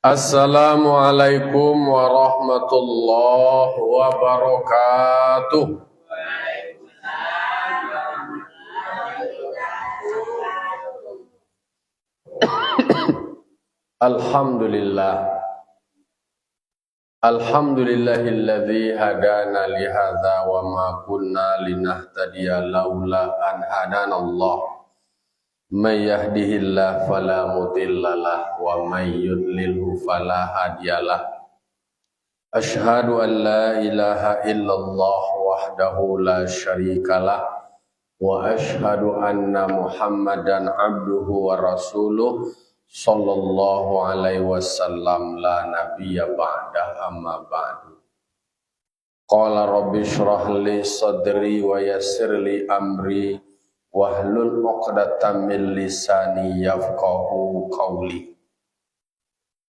Assalamualaikum warahmatullahi wabarakatuh. Alhamdulillah. Alhamdulillahilladzi hadana lihadza wa ma kunna linahtadiya laula an hadanallah. May yahdihillahu fala mudhillalah wa may yudlilhu fala hadiyalah. Asyhadu an la ilaha illallah wahdahu la syarikalah wa asyhadu anna Muhammadan abduhu wa rasuluh sallallahu alaihi wasallam la nabiyya ba'dah amma ba'du. Qala rabbi shrah li sadri wa yassir li amri wahlul 'uqdatam min lisani yafqahu qawli.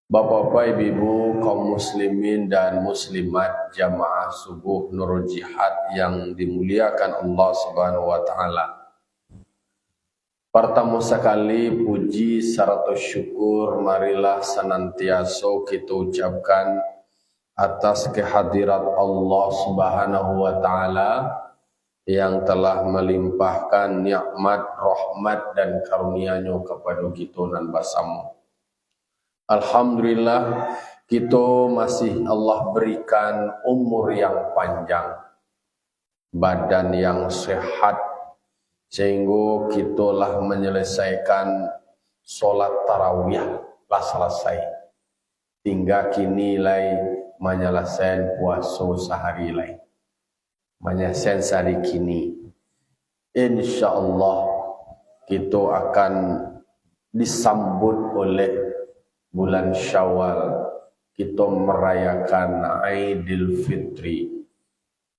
Bapak-bapak, ibu-ibu, kaum muslimin dan muslimat jamaah subuh Nurul Jihad yang dimuliakan Allah Subhanahu wa taala. Pertama sekali puji serta syukur marilah senantiasa kita ucapkan atas kehadirat Allah Subhanahu wa taala yang telah melimpahkan nikmat, rahmat dan karunia-Nya kepada kita nan bersama. Alhamdulillah kita masih Allah berikan umur yang panjang, badan yang sehat, sehingga kita lah menyelesaikan solat tarawih lah selesai. Tinggal kini lai menyelesaikan puasa sehari lai. Menyelesaikan sehari kini. InsyaAllah kita akan disambut oleh bulan Syawal, kita merayakan Aidil Fitri,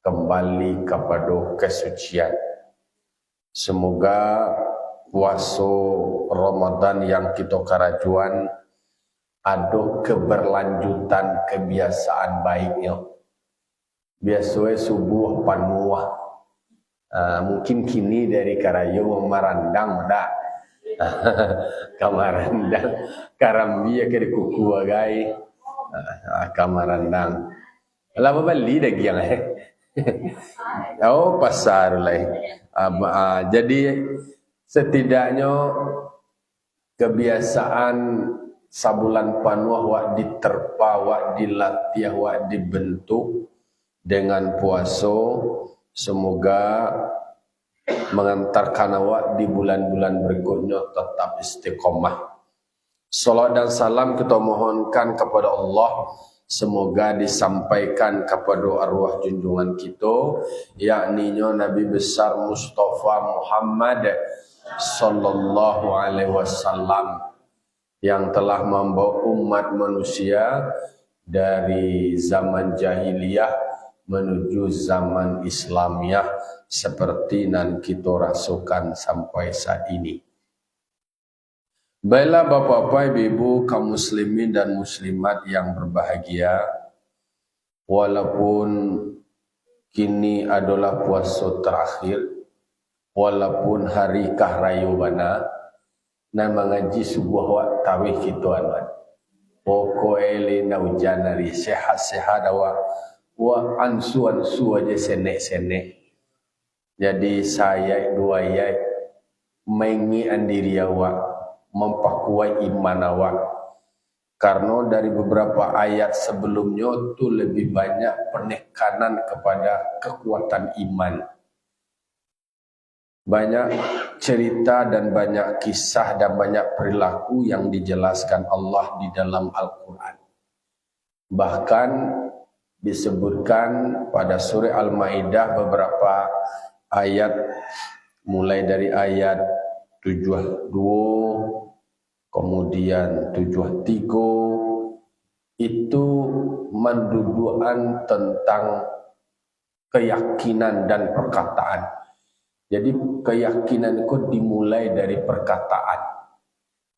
kembali kepada kesucian. Semoga puasa Ramadan yang kita karajuan ada keberlanjutan kebiasaan baiknya. Biasanya subuh panuah. Mungkin kini dari karayu memarandang dah. Kamarandang karambia ke kuku agai kamarandang lama beli dah yang oh pasar lah. Jadi setidaknya kebiasaan sabulan panuah wak diterpa, wak dilatih, wak dibentuk dengan puasa, semoga mengantarkan awak di bulan-bulan berikutnya tetap istiqomah. Salat dan salam kita mohonkan kepada Allah, semoga disampaikan kepada arwah junjungan kita, yakni Nabi besar Mustafa Muhammad sallallahu alaihi wasallam yang telah membawa umat manusia dari zaman jahiliyah menuju zaman Islamiyah seperti nan kita rasakan sampai saat ini. Baiklah bapak-bapak, ibu-ibu, kaum muslimin dan muslimat yang berbahagia, walaupun kini adalah puasa terakhir, walaupun hari kahrayu bana, nan mengaji sebuah wak tawih kita anuan. Pokoknya na hujan hari sehat-sehat awak, wa ansu-ansu aja senek-senek. Jadi saya dua ayat mengingat diri awak, memperkuat iman awak. Karena dari beberapa ayat sebelumnya itu lebih banyak penekanan kepada kekuatan iman. Banyak cerita dan banyak kisah dan banyak perilaku yang dijelaskan Allah di dalam Al-Quran. Bahkan disebutkan pada surah Al-Maidah beberapa ayat, mulai dari ayat 72 kemudian 73, itu mendudukan tentang keyakinan dan perkataan. Jadi keyakinan itu dimulai dari perkataan.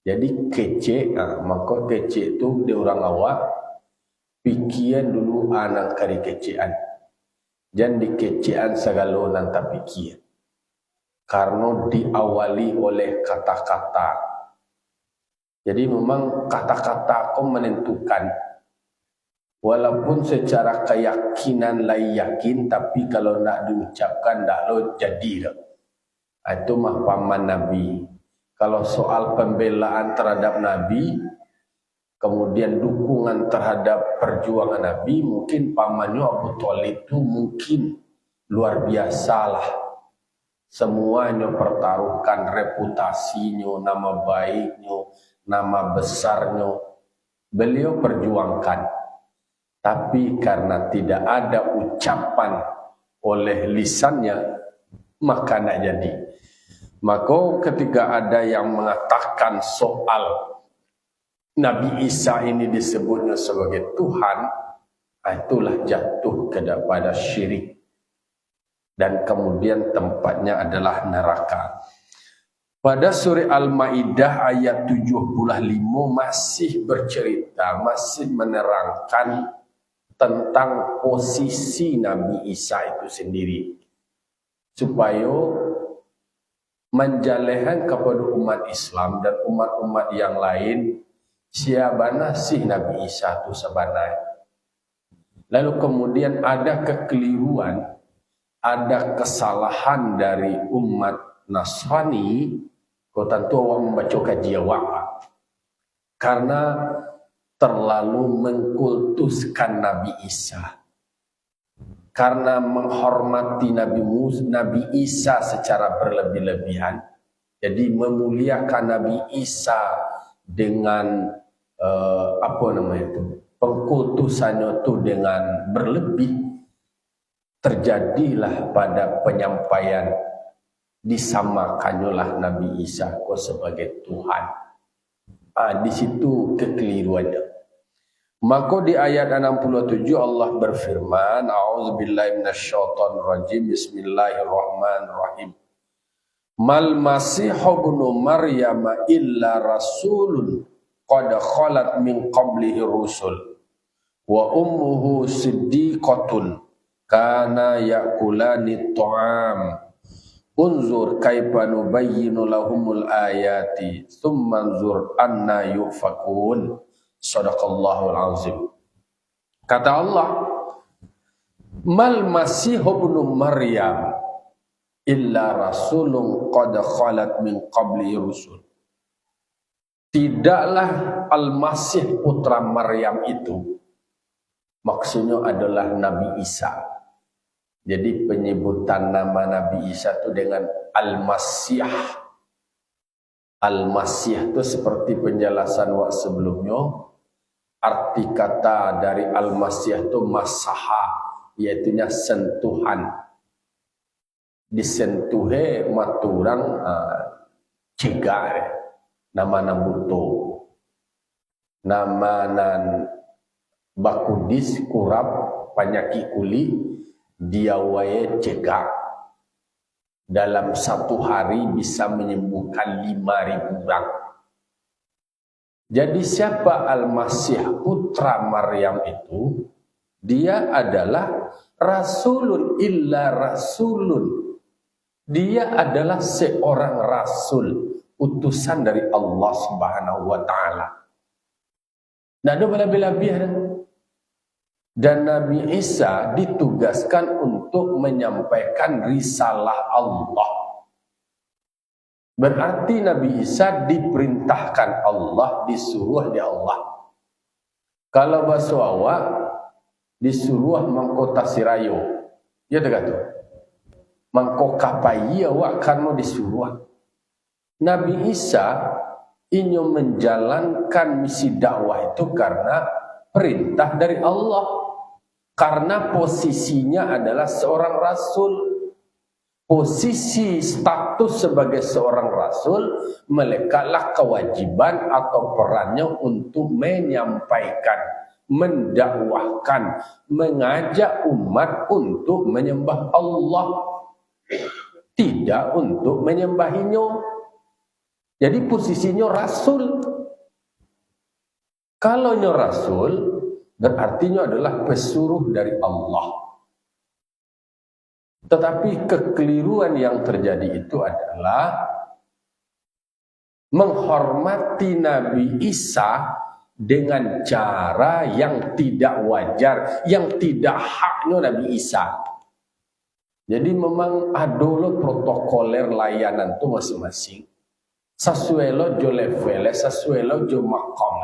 Jadi kece, maka kece itu di orang awak pikiran dulu anak kari kecean. Jangan dikecean segala nanta pikiran. Karena diawali oleh kata-kata. Jadi memang kata-kata kau menentukan. Walaupun secara keyakinan lah yakin, tapi kalau nak diucapkan dah lo jadi dah. Itu mah paman Nabi. Kalau soal pembelaan terhadap Nabi, kemudian dukungan terhadap perjuangan Nabi, mungkin pamannya Abu Thalib itu mungkin luar biasa lah. Semuanya pertaruhkan reputasinya, nama baiknya, nama besarnya. Beliau perjuangkan. Tapi karena tidak ada ucapan oleh lisannya, maka tidak jadi. Maka ketika ada yang mengatakan soal Nabi Isa ini disebutnya sebagai Tuhan, itulah jatuh kepada syirik. Dan kemudian tempatnya adalah neraka. Pada surah Al-Maidah ayat 75 masih bercerita, masih menerangkan tentang posisi Nabi Isa itu sendiri, supaya menjalehan kepada umat Islam dan umat-umat yang lain siapa sih Nabi Isa itu sebenarnya. Lalu kemudian ada kekeliruan, ada kesalahan dari umat Nasrani, kau tentu orang membaca kajian karena terlalu mengkultuskan Nabi Isa, karena menghormati Nabi Isa secara berlebih-lebihan. Jadi memuliakan Nabi Isa dengan pengkultusannya itu dengan berlebih, terjadilah pada penyampaian disamakannya lah Nabi Isa kok sebagai Tuhan. Di situ kekeliruannya. Maka di ayat 67 Allah berfirman, A'udzubillahi minasyaitonirrajim, Bismillahirrahmanirrahim. Mal Masih ibnu Maryam illa rasulun qad khalat min qablihi rusul wa ummuhu siddiqatun kana ya'kulani ta'am. Unzur kaifa nubayyinu lahumul ayati thumma anzur anna yufakun. Shadaqallahul azim. Kata Allah, Mal Masih ibnu Maryam illa rasulun qad khalat min qabli rusul. Tidaklah Al-Masih putra Maryam itu, maksudnya adalah Nabi Isa. Jadi penyebutan nama Nabi Isa itu dengan Al-Masih. Al-Masih itu seperti penjelasan sebelumnya. Arti kata dari Al-Masih itu masaha, yaitu sentuhan. Disentuhe maturang cegah nama nabuto. Nama nan bakudis kurap panyaki kuli dia wae cegah. Dalam satu hari bisa menyembuhkan 5.000 orang. Jadi siapa Al-Masih putra Maryam itu? Dia adalah rasulun illa rasulun. Dia adalah seorang rasul, utusan dari Allah Subhanahu wa taala. Nah, ada bela-bela. Dan Nabi Isa ditugaskan untuk menyampaikan risalah Allah. Berarti Nabi Isa diperintahkan Allah, disuruh di Allah. Kalau bahasa awak disuruh mangkota sirayo, ya tegatu. Mangko kapai awak karena disuruh. Nabi Isa ingin menjalankan misi dakwah itu karena perintah dari Allah. Karena posisinya adalah seorang rasul. Posisi status sebagai seorang rasul melekatlah kewajiban atau perannya untuk menyampaikan, mendakwahkan, mengajak umat untuk menyembah Allah, tidak untuk menyembahinya. Jadi posisinya rasul. Kalau rasul berartinya adalah pesuruh dari Allah. Tetapi kekeliruan yang terjadi itu adalah menghormati Nabi Isa dengan cara yang tidak wajar, yang tidak haknya Nabi Isa. Jadi memang ada lo protokoler layanan tu masing-masing. Sesuai lo jo level, sesuai lo jo makom.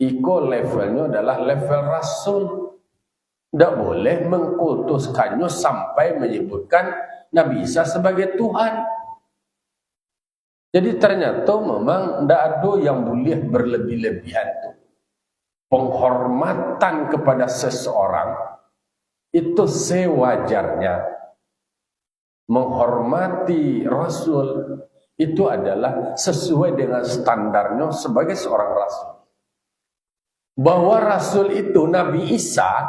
Iko levelnya adalah level Rasul. Tidak boleh mengkultuskannya sampai menyebutkan Nabi Isa sebagai Tuhan. Jadi ternyata memang tidak ada yang boleh berlebih-lebihan itu. Penghormatan kepada seseorang itu sewajarnya. Menghormati Rasul itu adalah sesuai dengan standarnya sebagai seorang Rasul. Bahwa Rasul itu Nabi Isa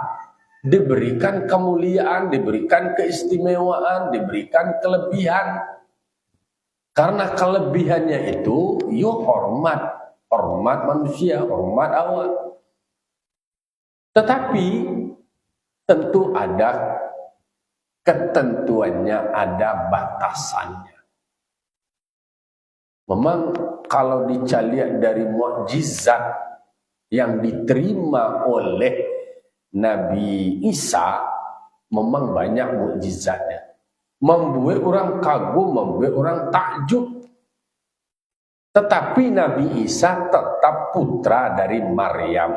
diberikan kemuliaan, diberikan keistimewaan, diberikan kelebihan. Karena kelebihannya itu, hormat manusia, hormat awak. Tetapi tentu ada ketentuannya, ada batasannya. Memang kalau dicaliak dari mukjizat yang diterima oleh Nabi Isa, memang banyak mukjizatnya. Membuat orang kagum, membuat orang takjub. Tetapi Nabi Isa tetap putra dari Maryam.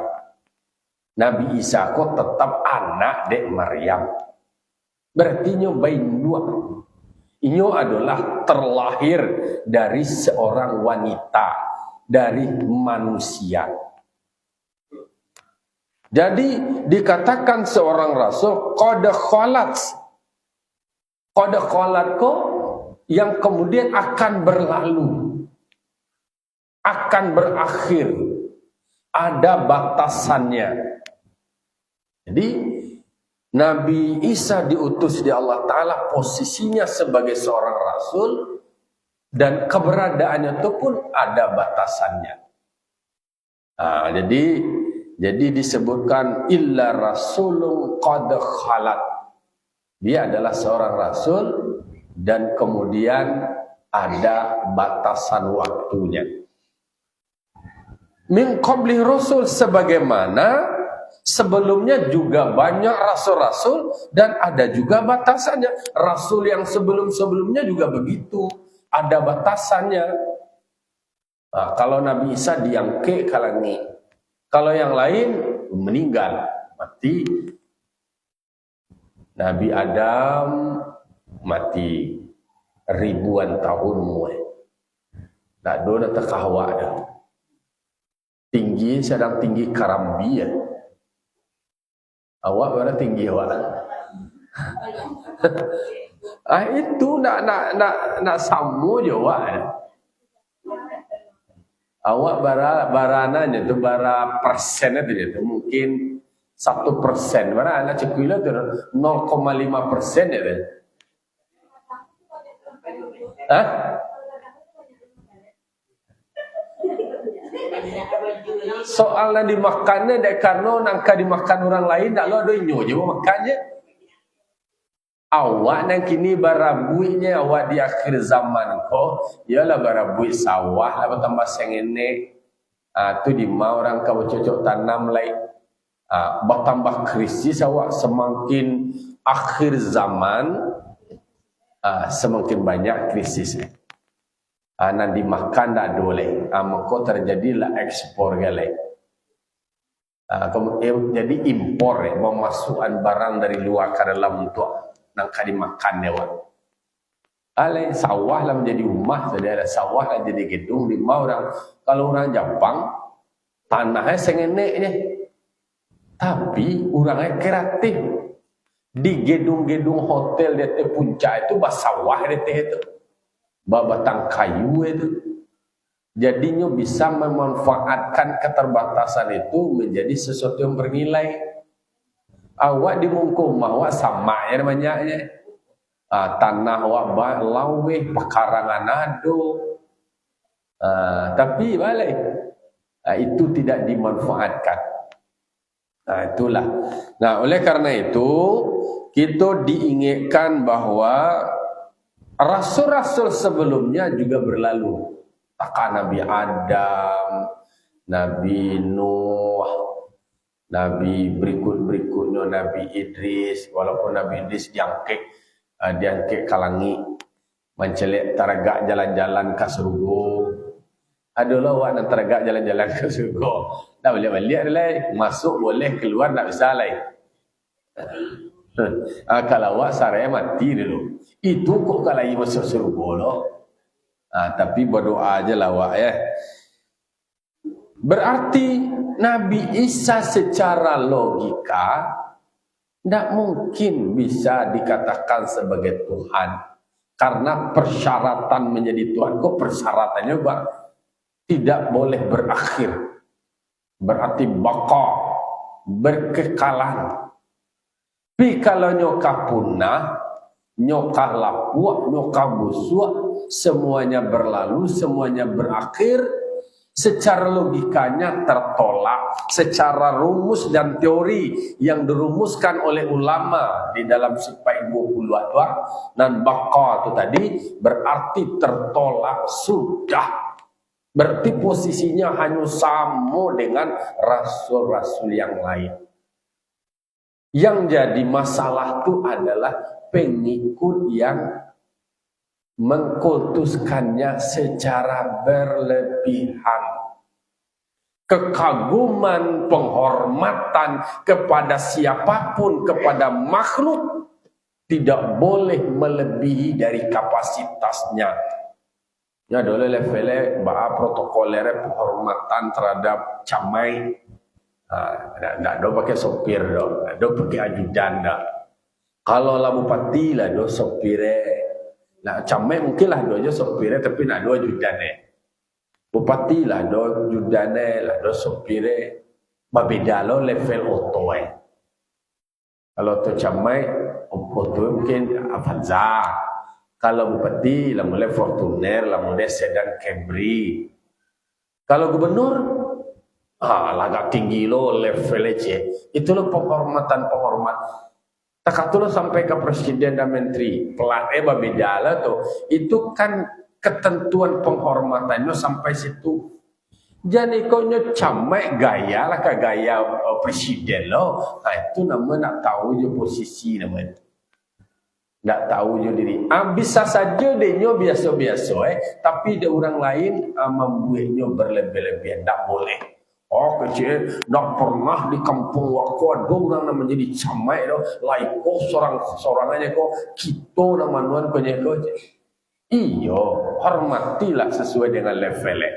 Nabi Isa kok tetap anak dari Maryam. Berarti nyobain dua. Ini adalah terlahir dari seorang wanita, dari manusia. Jadi dikatakan seorang rasul qad khalat. Qad khalat kok yang kemudian akan berlalu, akan berakhir, ada batasannya. Jadi Nabi Isa diutus di Allah Ta'ala, posisinya sebagai seorang rasul, dan keberadaannya itu pun ada batasannya. Nah, jadi disebutkan illa rasulun qad khalat. Dia adalah seorang rasul dan kemudian ada batasan waktunya. Min qabli rasul, sebagaimana sebelumnya juga banyak rasul-rasul dan ada juga batasannya. Rasul yang sebelum-sebelumnya juga begitu, ada batasannya. Nah, kalau Nabi Isa diangke kalangi, kalau yang lain meninggal, mati. Nabi Adam mati ribuan tahun muai. Tak ada terkahwa dah. Tinggi sedang tinggi karambi ya. Awak berapa tinggi awak? Itu nak samu je awak. Awak barananya tu bara persen itu mungkin 1%. Bara anak cekuila tu 0,5% ya. Hah? Soalnya dimakannya dek karena nangka dimakan orang lain, tak lo ada inyo je makannya. Awak nang kini barabuinya awak di akhir zaman ko, ialah barabui sawah lah tambah sengene. Tu di mau orang kau cocok tanam lagi. Bertambah krisis awak semakin akhir zaman, semakin banyak krisis. Nanti makan tak boleh, maka terjadilah ekspor galai. Jadi impor, memasukkan barang dari luar ke dalam untuk nangka dimakan dewa. Alai sawah lah menjadi rumah, jadi ada sawah lah jadi gedung. Di mau orang, kalau orang Jepang tanahnya sengeneknya, tapi orangnya kreatif. Di gedung-gedung hotel di puncak itu sawah itu. Batang kayu itu. Jadinya bisa memanfaatkan keterbatasan itu menjadi sesuatu yang bernilai. Awak di mungkum, awak sama ya namanya. Tanah awak lawe, pekarangan ado. Tapi balik. Itu tidak dimanfaatkan. Itulah. Nah, oleh karena itu kita diingatkan bahwa rasul-rasul sebelumnya juga berlalu. Taka Nabi Adam, Nabi Nuh, Nabi berikut-berikutnya Nabi Idris, walaupun Nabi Idris diangkit kalangi mencelik taragak jalan-jalan ke surga. Adalah awak nak taragak jalan-jalan ke surga. Dah balik-balik adalah masuk boleh, keluar tak bisa lah. Kalau awak sarai mati dulu, itu kok kalau masuk surga loh. Tapi berdoa aja lah awak ya. Berarti Nabi Isa secara logika tidak mungkin bisa dikatakan sebagai Tuhan. Karena persyaratan menjadi Tuhan, kok persyaratannya juga tidak boleh berakhir. Berarti baka, berkekalan. Tapi kalau nyokah punah, nyokah lapuak, nyokah busuk, semuanya berlalu, semuanya berakhir, secara logikanya tertolak, secara rumus dan teori yang dirumuskan oleh ulama di dalam Sipai 20 dan baka itu tadi berarti tertolak sudah. Berarti posisinya hanya sama dengan rasul-rasul yang lain. Yang jadi masalah itu adalah pengikut yang mengkultuskannya secara berlebihan. Kekaguman, penghormatan kepada siapapun, kepada makhluk tidak boleh melebihi dari kapasitasnya. Ya dole levelnya protokolernya penghormatan terhadap camai. Nggak do pakai sopir do pakai ajudan dah. Kalau lah bupati lah do sopire. Nah camai mungkin lah do aja sopire tapi nak do ajudane. Bupati lah do ajudane lah do sopire. Berbeda lo level auto Kalau tu camai auto mungkin Avanza. Kalau bupati lah mulai Fortuner lah mulai sedan Camry. Kalau gubernur agak tinggi lo level aja. Itu lo penghormat. Tak lo sampai ke presiden dan menteri. Pelat beda lah tuh. Itu kan ketentuan penghormatannya sampai situ. Jadi kau camai gaya lah ke gaya presiden lo. Itu namanya nak tahu je posisi namanya. Tak tahu je diri. Bisa saja dia biasa-biasa tapi ada orang lain membuatnya berlebih-lebihan. Tak boleh. Kecil, tak pernah di kampung aku ada orang yang menjadi camai tu, laiko seorang-seorangannya kok kita nama nuan kau nyeko. Iyo, hormatilah sesuai dengan levelnya.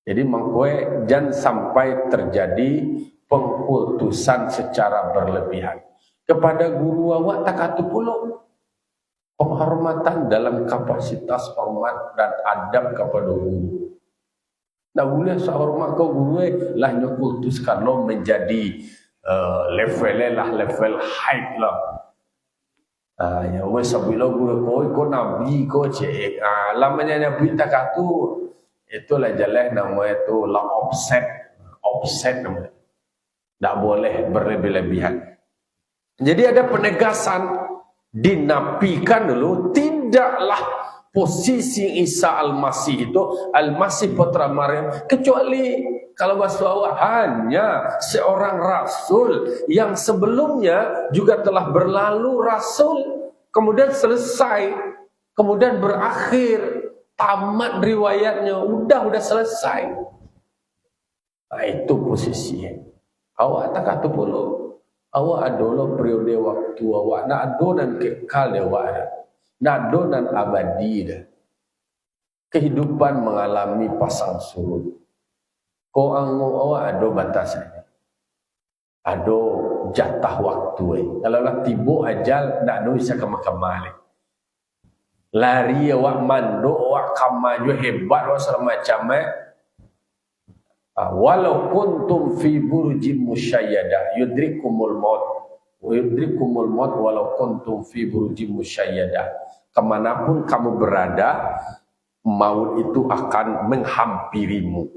Jadi mangkoe jangan sampai terjadi pengkultusan secara berlebihan. Kepada guru awak tak atu pula penghormatan dalam kapasitas hormat dan adab kepada guru. Tak boleh sehormat kau guru lah nyokultuskan lo menjadi level lah level high lah. Ya wes sabila guru kau nabi kau cek. Lamanya nabi tak atu itulah jalan nama itu lah offset namanya. Tak boleh berlebih-lebihan. Jadi ada penegasan dinafikan dulu tidaklah posisi Isa Al-Masih itu Al-Masih putra Maryam kecuali kalau bahasa awak hanya seorang rasul yang sebelumnya juga telah berlalu rasul kemudian selesai kemudian berakhir tamat riwayatnya udah selesai. Itu posisinya. Awak tak kata pula awak adalah periode waktu awak nak adonan kekal awak. Nadonan abadi dah. Kehidupan mengalami pasang surut. Kau anggo awak ada batasannya. Ada jatah waktu. Kalau lah tiba ajal, nak ada bisa kemah-kemah. Lari awak mando, awak kamaju hebat, awak semacam walau kuntum fi burjim musyayyadah yudrikumul maut. Yudrikumul maut walau kuntum fi burjim musyayyadah. Kemanapun kamu berada, maut itu akan menghampirimu.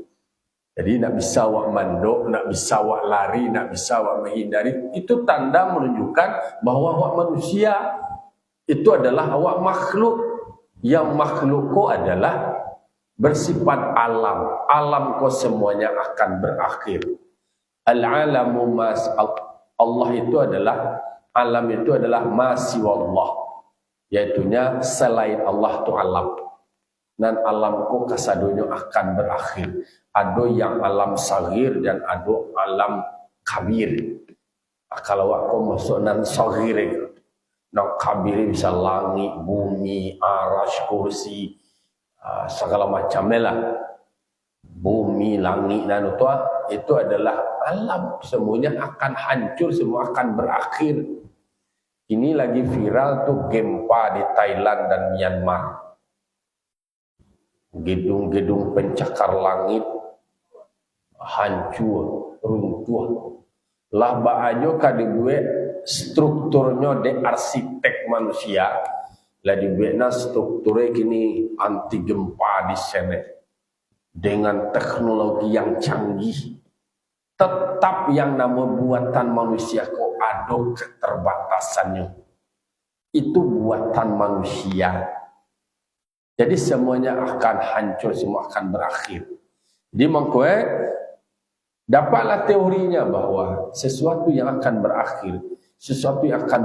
Jadi nak bisa awak mandok, nak bisa awak lari, nak bisa awak menghindari, itu tanda menunjukkan bahawa awak manusia itu adalah awak makhluk. Yang makhluk adalah bersifat alam. Alam kau semuanya akan berakhir. Al-alamu mas Allah itu adalah, alam itu adalah masiwallah, yaitunya selain Allah tu alam. Dan alam ko kasadonyo akan berakhir. Ado yang alam sagir dan ado alam kabir. Kalau aku masuk nan sagir, nan kabir bisa langit, bumi, arash, kursi, segala macamnya lah. Bumi, langit dan itu adalah alam. Semuanya akan hancur, semua akan berakhir. Ini lagi viral tuh gempa di Thailand dan Myanmar. Gedung-gedung pencakar langit hancur, runtuh. Lah baajo kadibuat strukturnya de arsitek manusia. Lah dibuatna strukturnya kini anti gempa di sana. Dengan teknologi yang canggih. Tetap yang nama buatan manusia kok ada keterbatasannya. Itu buatan manusia. Jadi semuanya akan hancur, semua akan berakhir. Jadi mengkoe dapatlah teorinya bahwa sesuatu yang akan berakhir, sesuatu yang akan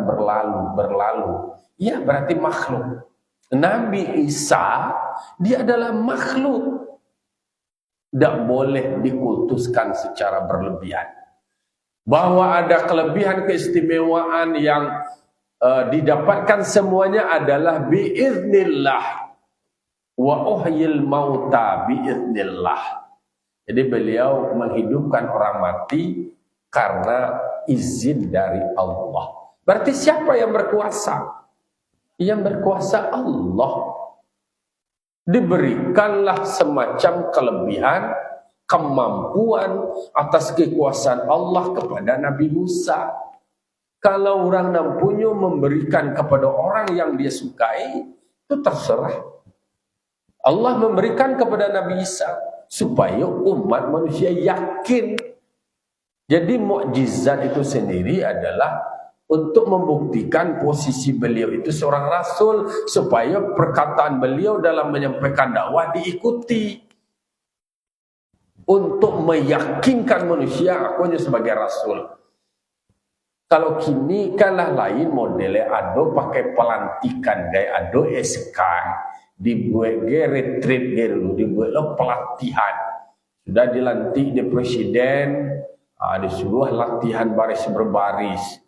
berlalu. Ya berarti makhluk. Nabi Isa dia adalah makhluk. Tidak boleh dikultuskan secara berlebihan. Bahwa ada kelebihan keistimewaan yang didapatkan semuanya adalah biiznillah. Wa uhyil mauta biiznillah. Jadi beliau menghidupkan orang mati karena izin dari Allah. Berarti siapa yang berkuasa? Yang berkuasa Allah. Diberikanlah semacam kelebihan, kemampuan atas kekuasaan Allah kepada Nabi Musa. Kalau orang nampunyo memberikan kepada orang yang dia sukai, itu terserah. Allah memberikan kepada Nabi Isa supaya umat manusia yakin. Jadi mukjizat itu sendiri adalah untuk membuktikan posisi beliau itu seorang rasul, supaya perkataan beliau dalam menyampaikan dakwah diikuti. Untuk meyakinkan manusia akunya sebagai rasul. Kalau kini kalah lain modelnya, ado pakai pelantikan gaya, ado SK, dibuat gaya retreat gaya dulu, dibuat lo pelatihan. Sudah dilantik di presiden, disuruh latihan baris berbaris.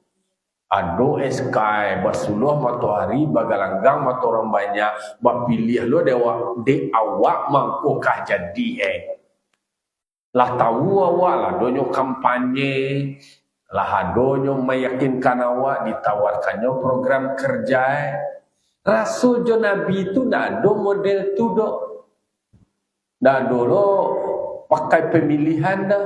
Ado SK, basuluh matahari, bagalanggang mata orang banyak, bapilih lo de awak mangkukah jadi lah tahu awak lah donyo kampanye, lah donyo meyakinkan awak, ditawarkannya program kerja. Rasul jo Nabi itu ndak ada model tu dok. Ndak dulu pakai pemilihan dah.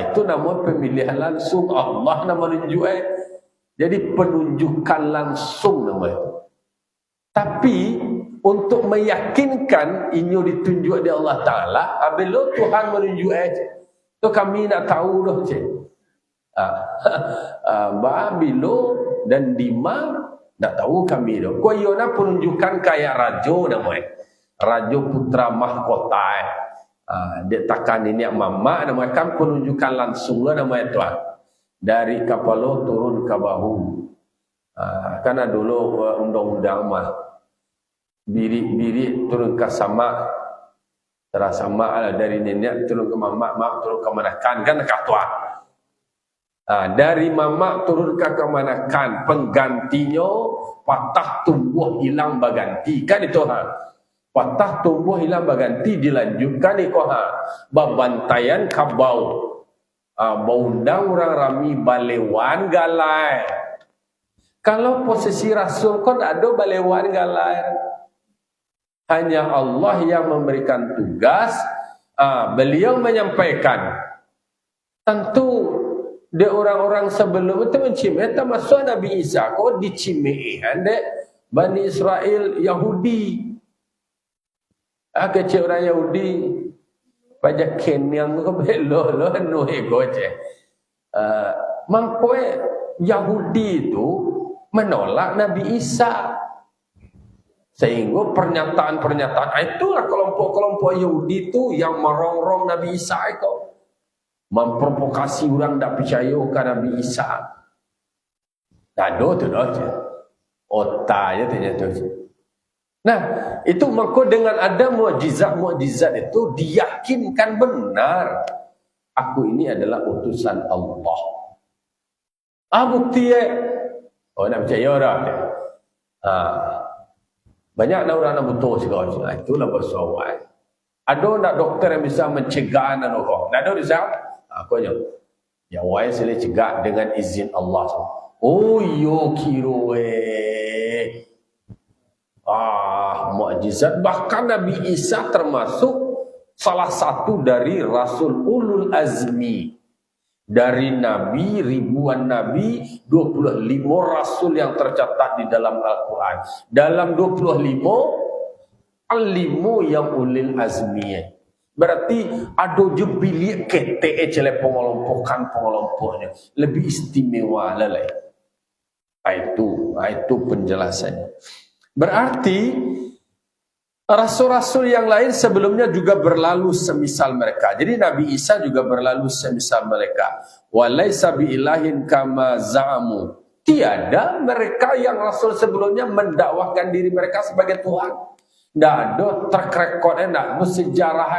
Itu nama pemilihan langsung. Allah nama menunjuk. Jadi penunjukan langsung nama itu. Tapi untuk meyakinkan ini ditunjuk oleh Allah Ta'ala, bila Tuhan menunjuk aja. Tu kami nak tahu dah cik. Bila dan Dima nak tahu kami dah. Kau iona penunjukan kayak rajo nama. Rajo putra mahkota. Dia takkan ini mama nama kan penunjukan langsung lah nama tuan. Dari kapal turun ke bahu. Karena dulu undang-undang mah biri turun ke sama, terasa sama dari nenek turun ke mama, turun ke manakan kan katua. Dari mama turun ke manakan, penggantinya patah tumbuh hilang baganti kan itu patah tumbuh hilang baganti dilanjutkan di babantaian kabau. Baundang orang rami balewan galai. Kalau posisi rasul kan ada balewan galai. Hanya Allah yang memberikan tugas, beliau menyampaikan. Tentu dia orang-orang sebelum itu mencimai, termasuk Nabi Isa kok dicimai dek Bani Israel Yahudi. Kecil orang Yahudi pajak kenyang ko belo lo no ego je. Mangkoe Yahudi itu menolak Nabi Isa. Sehingga pernyataan-pernyataan itulah kelompok-kelompok Yahudi itu yang merongrong Nabi Isa itu, memprovokasi orang tak percaya ke Nabi Isa. Ada tu dah je. Otak je ternyata. Nah, itu maka dengan ada mukjizat itu diyakinkan benar aku ini adalah utusan Allah. Bukti nak percaya dah. Banyak orang nak betul segala. Itulah persoalan. Ada nak doktor yang bisa mencegah anak orang? Ada bisa? Aku aja. Ya wai sila cegah dengan izin Allah. Oh yo kiro mukjizat. Bahkan Nabi Isa termasuk salah satu dari Rasul Ulul Azmi. Dari Nabi, ribuan Nabi, 25 Rasul yang tercatat di dalam Al-Quran. Dalam 25, alimu yang Ulul Azmi. Berarti ada je bilik ketek cele pengelompoknya. Lebih istimewa lalai. Itu penjelasannya. Berarti rasul-rasul yang lain sebelumnya juga berlalu semisal mereka. Jadi Nabi Isa juga berlalu semisal mereka. Walaisa biilahin kama za'amu. Tiada mereka yang rasul sebelumnya mendakwahkan diri mereka sebagai Tuhan. Tidak ada track recordnya, tidak ada sejarah.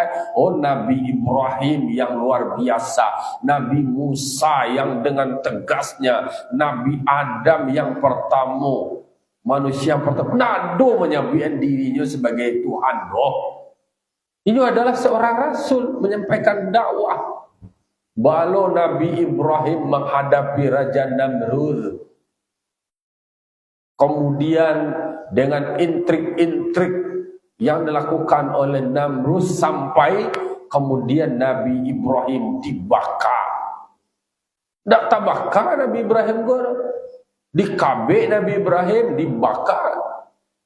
Nabi Ibrahim yang luar biasa, Nabi Musa yang dengan tegasnya, Nabi Adam yang pertama, manusia yang pertama, nado menyabitkan dirinya sebagai Tuhan. Ini adalah seorang rasul menyampaikan dakwah. Balo Nabi Ibrahim menghadapi Raja Namrud, kemudian dengan intrik-intrik yang dilakukan oleh Namrud sampai kemudian Nabi Ibrahim dibakar. Tak terbakar Nabi Ibrahim dikabik Nabi Ibrahim dibakar.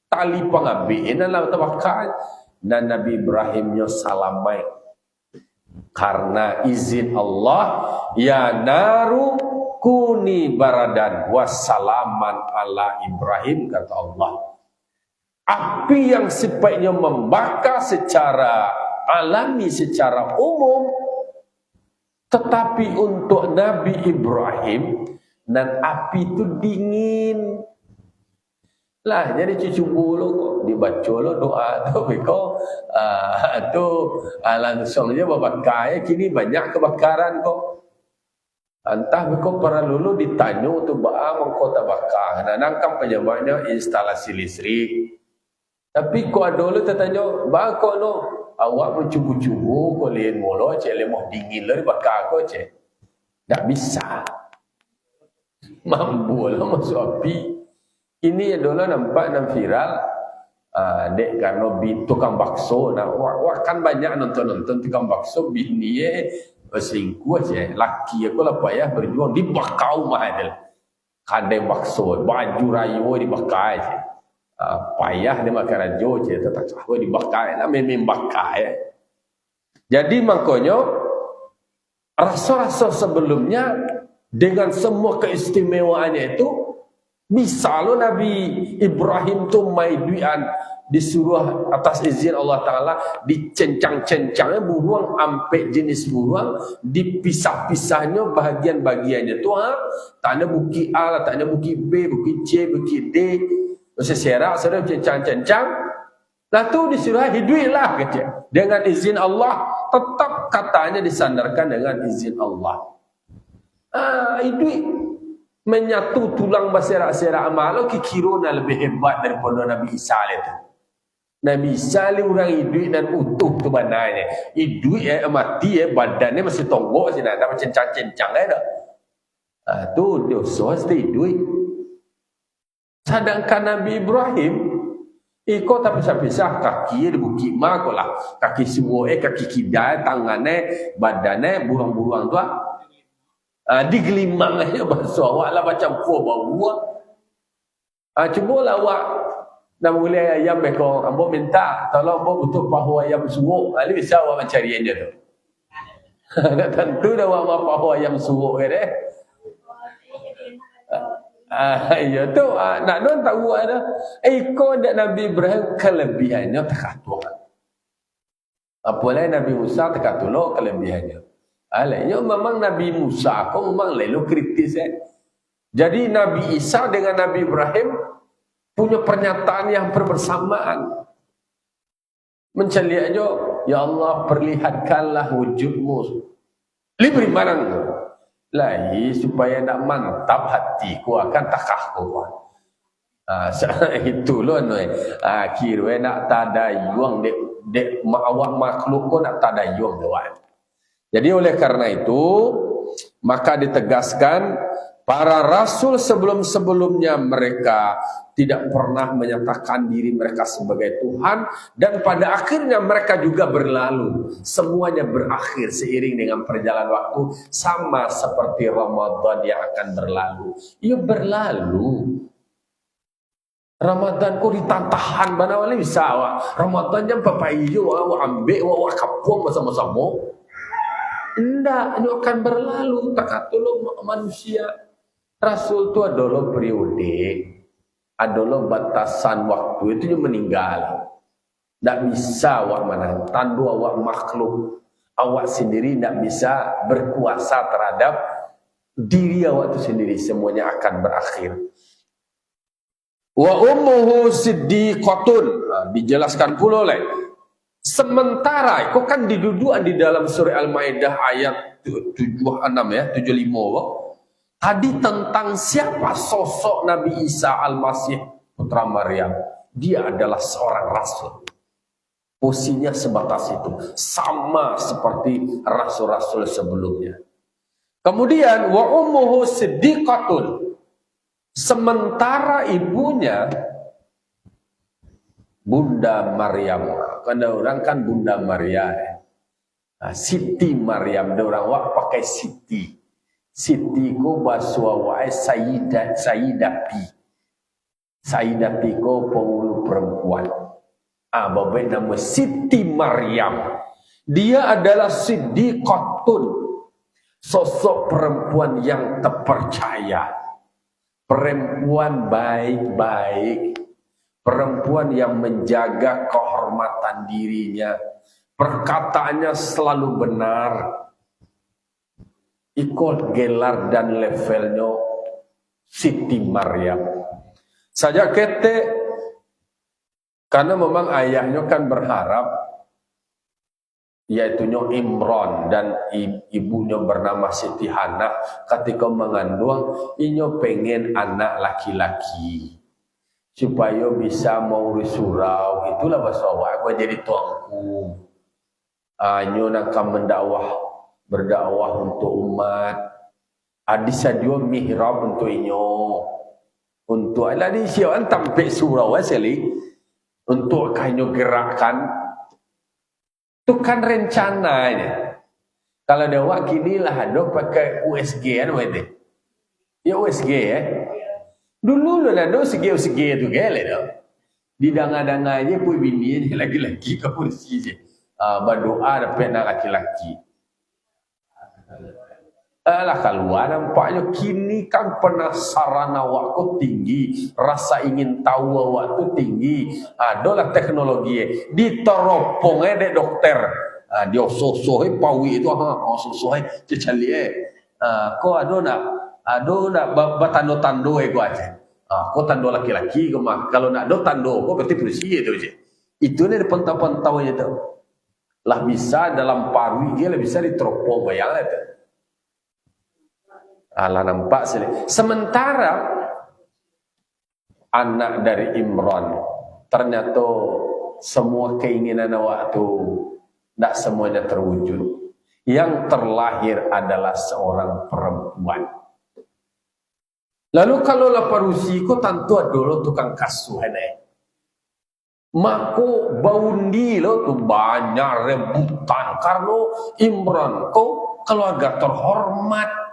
Tali pengabik dalam terbakar. Dan Nabi Ibrahimnya salamai. Karena izin Allah, ya naru kuni baradan wassalaman ala Ibrahim, kata Allah. Api yang sifatnya membakar secara alami, secara umum, tetapi untuk Nabi Ibrahim dan api itu dingin. Lah jadi cucu bulu kok dibaca lo doa tu beko langsung aja membakar. Kini banyak kebakaran kok. Entah beko para lulu ditanya tu ba mengkota bakar. Nah nangkam penyebabnya instalasi listrik. Tapi kau ada lu tertanya, bah kau no, awak bercubu-cubu, kau lihat mula, cek lemah dingin lah, bakar kau cek. Tak bisa. Mampu lah masuk api. Ini adalah nampak dan viral. Dek karena tukang bakso, nah, wak kan banyak nonton tukang bakso, bini selingkuh cek. Laki aku lah payah berjuang, dibakar rumah dia. Kadai bakso, baju rayu dibakar cek. Payah dia makan rajo je, tetap cahwa dibakar lah, memang bakar ya. Jadi makanya rasul-rasul sebelumnya dengan semua keistimewaannya itu, bisa lo Nabi Ibrahim tu maiduan disuruh atas izin Allah Ta'ala dicencang-cencangnya buruang ampe jenis buruang, dipisah-pisahnya bahagian-bahagiannya tu tak ada buki A, tak ada buki B, buki C, buki D. Seserak, sudah cencang-cencang. Lalu disuruh hiduplah kata. Dengan izin Allah, tetap katanya disandarkan dengan izin Allah. Hidup menyatu tulang berserak-serak amal. Kikiruna lebih hebat daripada Nabi Isa itu. Nabi Isa orang hidup dan utuh tu bandanya. Hidup mati badannya masih tonggok sini. Ada cencang-cencang dah. Tu dosa mesti hidup. Sedangkan Nabi Ibrahim ikut tak pisah-pisah kaki di bukit mak lah, kaki semua kaki kidal, tangannya, badannya, burung-burung tu digelimang aja bahasa awak lah macam kuah bau. Cubalah awak nak mulai ayam mereka, ambo minta tolong ambo butuh pahu ayam suwuk. Ini bisa awak mencari dia tu. Tentu dah awak mau pahu ayam suwuk ke deh. Ya tu nak don tahu ada. Iko dak Nabi Ibrahim kelebihannya takatuan. Apalagi Nabi Musa takatulo kelebihannya. Alanya memang Nabi Musa kau memang lelu kritis Jadi Nabi Isa dengan Nabi Ibrahim punya pernyataan yang bersamaan. Mencari aja, ya Allah perlihatkanlah wujudmu. Libri marang lahi supaya nak mantap hatiku akan takahku. Itu loh kira nak tadayuang dek awak makhluk ko nak tadayuang doang. Jadi oleh karena itu maka ditegaskan para rasul sebelum-sebelumnya mereka tidak pernah menyatakan diri mereka sebagai Tuhan, dan pada akhirnya mereka juga berlalu. Semuanya berakhir seiring dengan perjalanan waktu, sama seperti Ramadan yang akan berlalu. Ia berlalu. Ramadan kau ditantahan bana wala bisa awak. Ramadan jam papaiyo awak ambil awak kapung bersama-sama. Enggak, ini akan berlalu. Takatulung manusia. Rasul itu adalah periode, adalah batasan waktu, itu yang meninggal. Tidak bisa awak mana, tandu awak makhluk, awak sendiri tidak bisa berkuasa terhadap diri awak itu sendiri, semuanya akan berakhir. Wa ummuhu siddiqatun, dijelaskan pula oleh. Sementara, kau kan didudukan di dalam surah Al-Maidah ayat 76 ya, 75. Tadi tentang siapa sosok Nabi Isa Al-Masih putra Maryam. Dia adalah seorang rasul. Posisinya sebatas itu. Sama seperti rasul-rasul sebelumnya. Kemudian wa ummuhu siddiqatun. Sementara ibunya Bunda Maryam. Karena orang kan Bunda Maria. Siti Maryam. Ada orang wak pakai Siti. Siti ko baswa wae Sayyidapi. Sayyidapi ko penghulu perempuan. Bapak nama Siti Maryam. Dia adalah siddiqatun. Sosok perempuan yang terpercaya. Perempuan baik-baik. Perempuan yang menjaga kehormatan dirinya. Perkataannya selalu benar. Ikut gelar dan levelnya Siti Maryam. Saja kete, karena memang ayahnya kan berharap, yaitunya Imran dan ibunya bernama Siti Hana. Ketika mengandung, inyo pengen anak laki-laki supaya bisa mengurus surau. Itulah bahasa awak jadi tuanku. Inyo nak berdakwah untuk umat. Adisa dia mihrab untuk inyo. Untuk alani siawan tampik surau asli. Untuk kanyo gerakan. Itu kan rencananya. Kalau ada wak kini lah ada pakai USG kan wede. Ya USG ya. Dulu lah ada USG itu gele dah. Di danga-danganya pun bininya lagi-lagi ke kursi je. Berdoa dapat nak laki-laki. Alah keluar nampaknya kini kan penasaran awak tu tinggi, rasa ingin tahu awak tu tinggi. Adalah teknologi diteropong dek dokter. Dia sosoh pawi itu sosoh cecali kau ada nak batando-tando kau aja. Kau tando laki-laki kau mah kalau nak do tando kau berarti polisi itu je. Itu ni pantau-pantau je tu. Lah bisa dalam paru dia lah bisa diteropong bayang itu. Allah nampak sini. Sementara anak dari Imran ternyata semua keinginan awak tu tak semuanya terwujud. Yang terlahir adalah seorang perempuan. Lalu kalau laparusi ko tentu adalah tukang kasuh Mako baundi lo tu banyak rebutan karena Imran ko keluarga terhormat.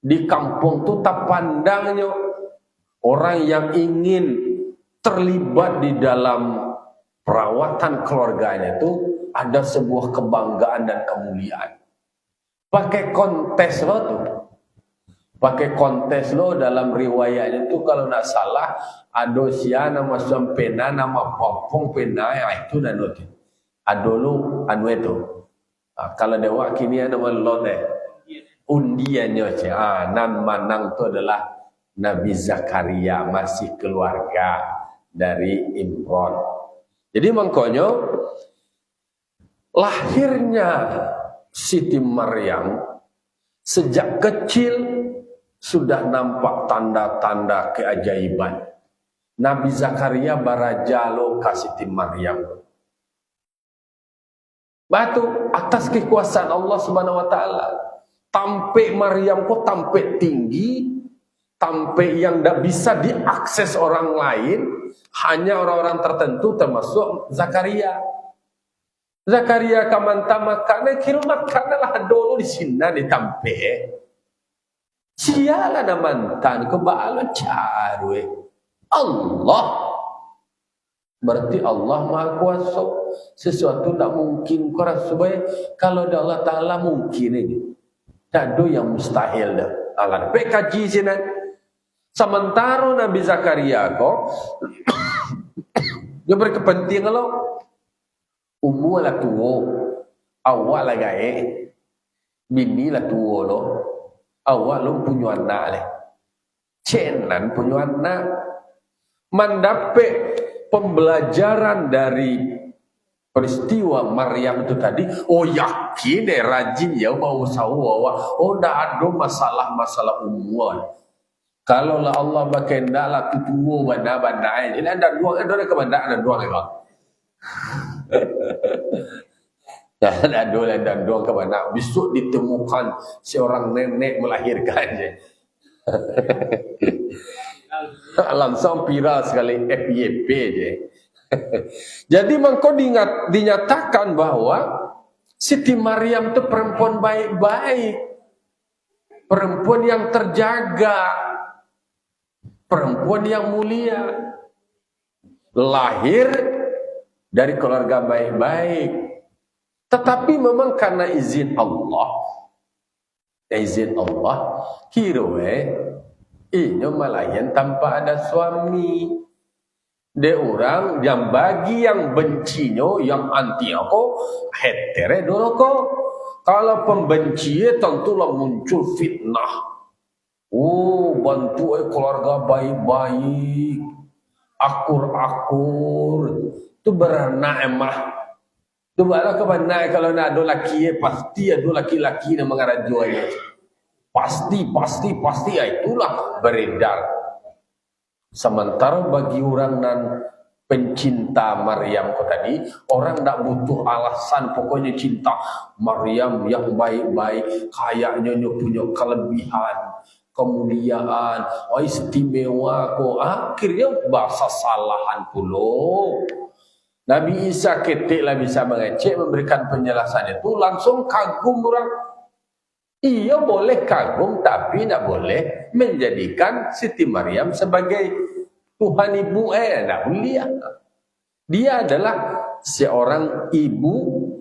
Di kampung tu tak pandangnya orang yang ingin terlibat di dalam perawatan keluarganya itu ada sebuah kebanggaan dan kemuliaan. Pakai kontes lo tu. pakai kontes lo dalam riwayatnya itu kalau nak salah ado sia nama sampena nama popong pena itu dan itu ado lo anu itu kalau dewa kini nama lo deh undiannya nan manang itu adalah Nabi Zakaria, masih keluarga dari Imran. Jadi makanya lahirnya Siti Maryam sejak kecil sudah nampak tanda-tanda keajaiban. Nabi Zakaria barajalo ka Siti Maryam. Batu atas kekuasaan Allah Subhanahu wa taala. Tampe Maryam kok tampe tinggi, tampe yang tidak bisa diakses orang lain, hanya orang-orang tertentu termasuk Zakaria. Zakaria kamanta makana kira makana lah dulu di sini di tampe. Sialah na mantan kebaalo carwe. Allah. Berarti Allah Maha Kuasa. Sesuatu tak mungkin kau supaya kalau Allah Taala mungkin ini. Tak ada yang mustahil dah. Allah PKG sini. Sementara Nabi Zakaria kok dia berkepentingan lo umur lah tua, awak lah gae, bini lah tua lo, awak lo punya anak le, cenan punya anak, mendapat pembelajaran dari peristiwa Maryam itu tadi. Oh yakin deh rajin ya mau sawa, oh dah ada masalah umur. Kalau lah Allah berkehendak lah tutuo benda-benda ini ada dua ke benda ada dua lagi. Ada dua ke benda. Besok ditemukan seorang nenek melahirkannya. Langsung viral sekali FYP je. Jadi mangko dinyatakan bahwa Siti Maryam itu perempuan baik-baik, perempuan yang terjaga, perempuan yang mulia, lahir dari keluarga baik-baik. Tetapi memang karena izin Allah, kirowe ini malayan tanpa ada suami. Dia orang yang bagi yang bencinya, yang anti aku, hetere dulu kok. Kalau pembenci tentulah muncul fitnah. Oh, bantu keluarga baik-baik, akur-akur, tu beranak emah. Tu bala kemana kalau nak ada laki pasti ada laki-laki yang mengarajuanya. Pasti itulah beredar. Sementara bagi orang nan pencinta Maryam kau tadi, orang tak butuh alasan, pokoknya cinta Maryam yang baik-baik, kayaknya punya kelebihan, kemuliaan, istimewa kau, akhirnya bahasa salahan pulo. Nabi Isa ketiklah bisa mengecek, memberikan penjelasan itu, langsung kagum orang. Ia boleh kagum tapi tidak boleh menjadikan Siti Maryam sebagai Tuhan ibu. Tidak boleh. Dia adalah seorang ibu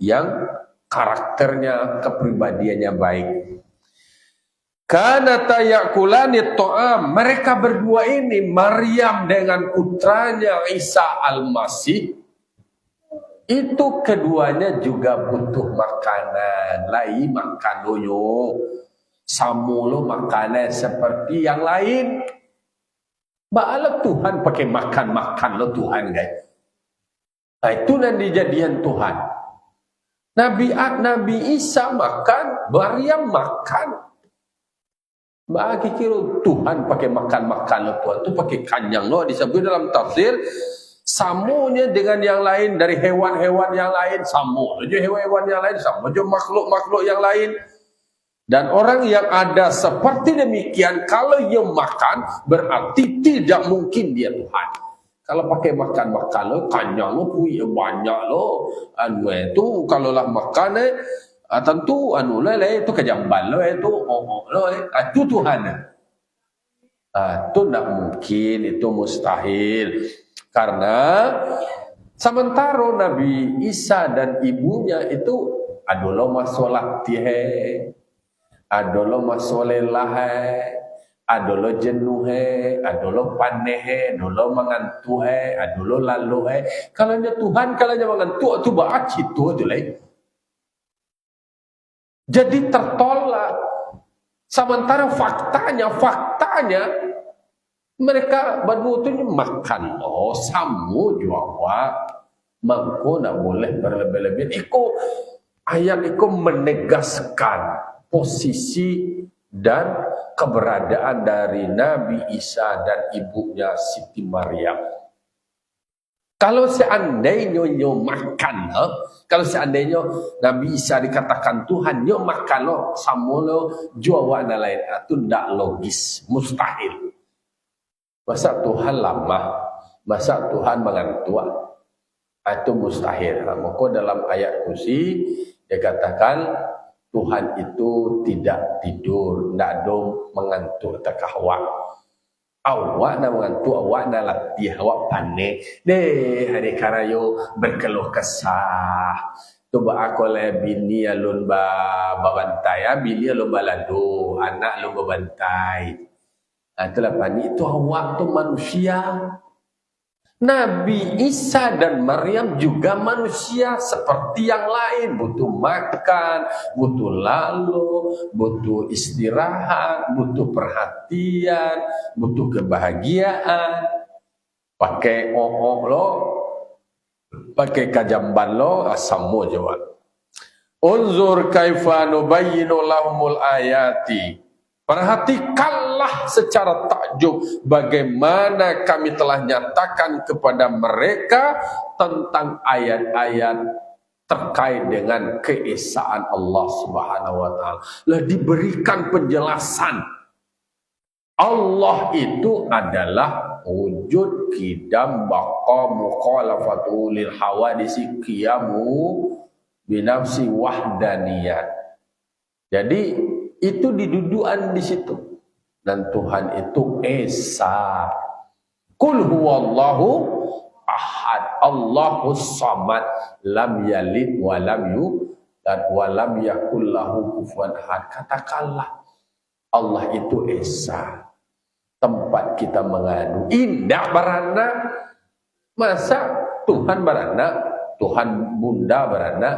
yang karakternya, kepribadiannya baik. Kana tayakulani ta'am. Mereka berdua ini, Maryam dengan putranya Isa Al-Masih, itu keduanya juga butuh makanan. Lai makan loyo, samulo makanan seperti yang lain. Ba'ala Tuhan pakai makan lo Tuhan guys. Itu nanti jadian Tuhan. Nabi Isa makan, Maryam makan. Bagi kira Tuhan pakai makan lo Tuhan. Itu pakai kanyang lo disebut dalam tafsir. Samunya dengan yang lain dari hewan-hewan yang lain, samu aja hewan-hewan yang lain, sama aja makhluk-makhluk yang lain. Dan orang yang ada seperti demikian, kalau ia makan berarti tidak mungkin dia Tuhan. Kalau pakai makan lo, kanyang lo, punya banyak lo, anu itu kalau lah makan tentu anu lah itu kejamban lo itu itu Tuhan. Itu tidak mungkin, itu mustahil. Karena sementara Nabi Isa dan ibunya itu adalah masalah tihe. adolo masolelah, adolo jenuh, adolo paneh, adolo mengantuk, adolo lalu. Kalanya Tuhan, kalanya mengantuk tu baat itu tu lain. Jadi tertolak. Sementara faktanya mereka berdua tu makan lo, samu jua, mangko nak boleh berlebih-lebihan. Ayat itu menegaskan posisi dan keberadaan dari Nabi Isa dan ibunya Siti Maryam. Kalau seandainya makan, kalau seandainya Nabi Isa dikatakan Tuhan, makan lo, sama lo, jualan lain, itu tidak logis, mustahil. Masa Tuhan lama, masa Tuhan mengantuk, itu mustahil. Maka dalam ayat kursi dia katakan Tuhan itu tidak tidur, tidak ada mengantuk terkahwat. Awak nak mengantuk, awak nak latih, awak panik. Deh, hari karayo berkeluh kesah. Coba aku le bini alun babantai, bini alun balado, anak alun babantai. Itulah panik. Itu awak tu manusia. Nabi Isa dan Maryam juga manusia seperti yang lain, butuh makan, butuh lalu, butuh istirahat, butuh perhatian, butuh kebahagiaan. Pakai lo, pakai kajamban lo, asamu jawab. Unzur kaifa nubayyinu lahumul ayati. Perhatikanlah secara takjub bagaimana kami telah nyatakan kepada mereka tentang ayat-ayat terkait dengan keesaan Allah Subhanahu wa taala. Lah diberikan penjelasan. Allah itu adalah wujud, qidam, baqa, mukhalafatu lil hawadisi, qiyamu binafsi wahdaniyat. Jadi itu didudukan di situ. Dan Tuhan itu Esa. Qul huwallahu ahad, Allahus samad, lam yalid wa lam yulad wa lam yakul lahu kufuwan ahad. Katakanlah Allah itu Esa. Tempat kita mengadu. Indah beranak. Masa Tuhan beranak, Tuhan bunda beranak.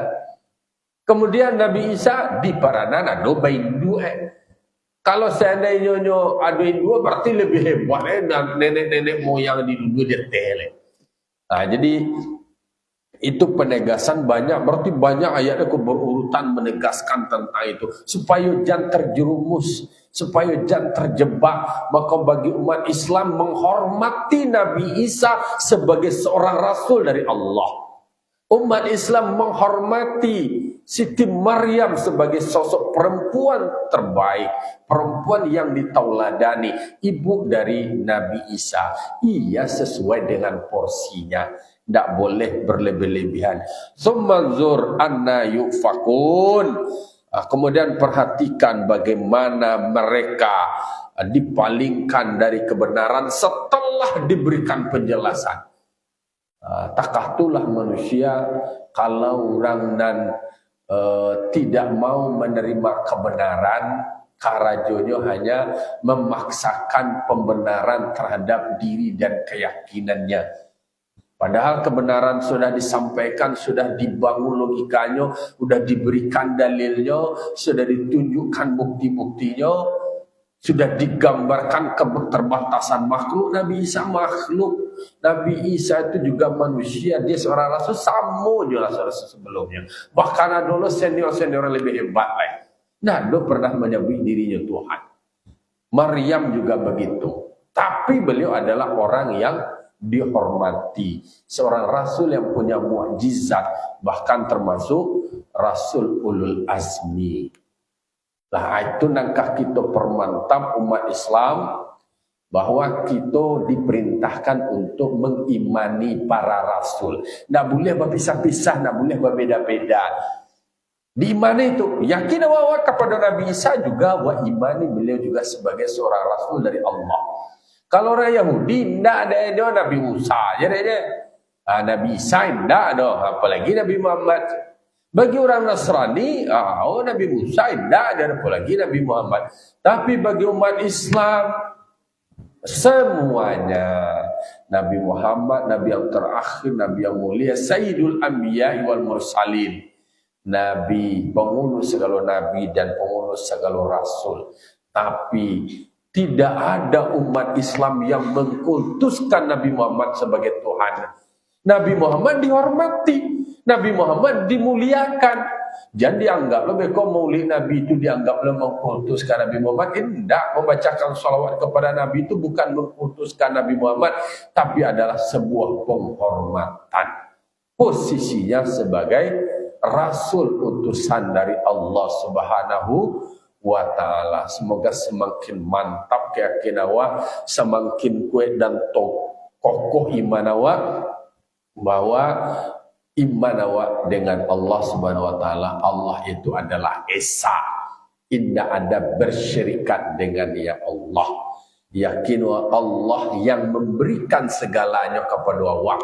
Kemudian Nabi Isa di paranan ada baindu. Kalau seandainya ada dua berarti lebih hebat nenek-nenek moyang di dunia dia tele. Nah, jadi itu penegasan banyak, berarti banyak ayat itu berurutan menegaskan tentang itu supaya jangan terjerumus, supaya jangan terjebak. Maka bagi umat Islam menghormati Nabi Isa sebagai seorang rasul dari Allah. Umat Islam menghormati Siti Maryam sebagai sosok perempuan terbaik, perempuan yang ditauladani, ibu dari Nabi Isa. Ia sesuai dengan porsinya, tidak boleh berlebih-lebihan. Sumanzur anna yufakun. Kemudian perhatikan bagaimana mereka dipalingkan dari kebenaran setelah diberikan penjelasan. Takahtulah manusia kalau orang dan tidak mau menerima kebenaran, karajonya hanya memaksakan pembenaran terhadap diri dan keyakinannya. Padahal kebenaran sudah disampaikan, sudah dibangun logikanya, sudah diberikan dalilnya, sudah ditunjukkan bukti-buktinya, sudah digambarkan keterbatasan makhluk. Nabi Isa makhluk, Nabi Isa itu juga manusia, dia seorang rasul, sama juga rasul sebelumnya. Bahkan ada dulu senior-senior lebih hebat lah. Nah, dia pernah menyebut dirinya Tuhan. Maryam juga begitu. Tapi beliau adalah orang yang dihormati, seorang rasul yang punya mukjizat, bahkan termasuk rasul ulul azmi. Nah, itu nangkah kita permantap umat Islam bahwa kita diperintahkan untuk mengimani para rasul. Tidak boleh berpisah-pisah, tidak boleh berbeda-beda. Diimani itu, yakin bahwa kepada Nabi Isa juga, wa imani beliau juga sebagai seorang rasul dari Allah. Kalau orang Yahudi, tidak ada dia Nabi Musa, jadi Nabi Isa tidak ada, apalagi Nabi Muhammad. Bagi orang Nasrani, Nabi Musa tidak ada apa lagi Nabi Muhammad. Tapi bagi umat Islam, semuanya Nabi Muhammad, Nabi yang terakhir, Nabi yang mulia, Sayyidul Anbiya wal Mursalin, Nabi, pengurus segala Nabi dan pengurus segala Rasul. Tapi tidak ada umat Islam yang mengkultuskan Nabi Muhammad sebagai Tuhan. Nabi Muhammad dihormati, Nabi Muhammad dimuliakan. Jangan dianggap lebih kau maulid Nabi itu dianggap mengkultuskan Nabi Muhammad. Tidak, membacakan salawat kepada Nabi itu bukan mengkultuskan Nabi Muhammad, tapi adalah sebuah penghormatan. Posisinya sebagai Rasul utusan dari Allah Subhanahu wa ta'ala. Semoga semakin mantap keyakinan awak, semakin kuat dan kokoh iman awak, bahwa iman awak dengan Allah Subhanahu wa taala, Allah itu adalah esa, tidak ada bersyirikat dengan ya Allah. Yakin Allah yang memberikan segalanya kepada awak.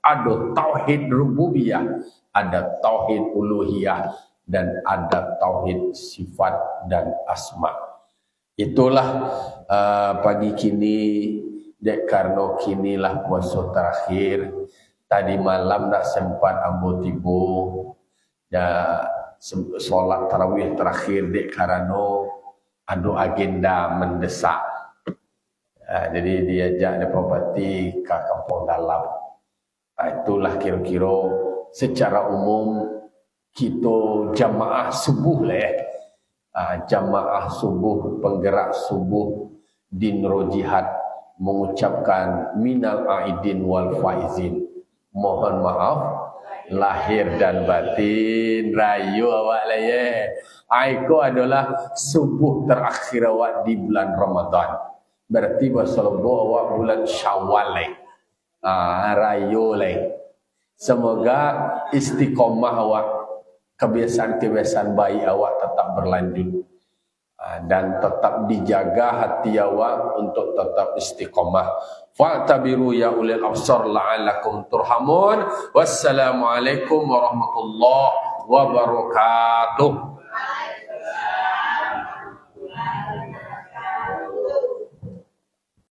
Ada tauhid rububiyah, ada tauhid uluhiyah, dan ada tauhid sifat dan asma. Itulah pagi kini, dek karena kinilah puasa terakhir. Tadi malam nak sempat ambo tibo ya solat tarawih terakhir dek karena ada agenda mendesak. Jadi diajak di properti ke kampung dalam. Itulah kira-kira secara umum kita jamaah subuh lah ya. Jamaah subuh, penggerak subuh di Nurul Jihad mengucapkan minal aidin wal faizin. Mohon maaf lahir dan batin, rayu awak lah ya. Aiko adalah subuh terakhir awak di bulan Ramadan. Berarti bahasa Lebok awak bulan Syawal lah. Rayu lah. Semoga istiqomah awak, kebiasaan-kebiasaan baik awak tetap berlanjut. Dan tetap dijaga hati awak untuk tetap istiqomah. Fa'tabiru ya ulil absar la'allakum turhamun. Wassalamualaikum warahmatullahi wabarakatuh.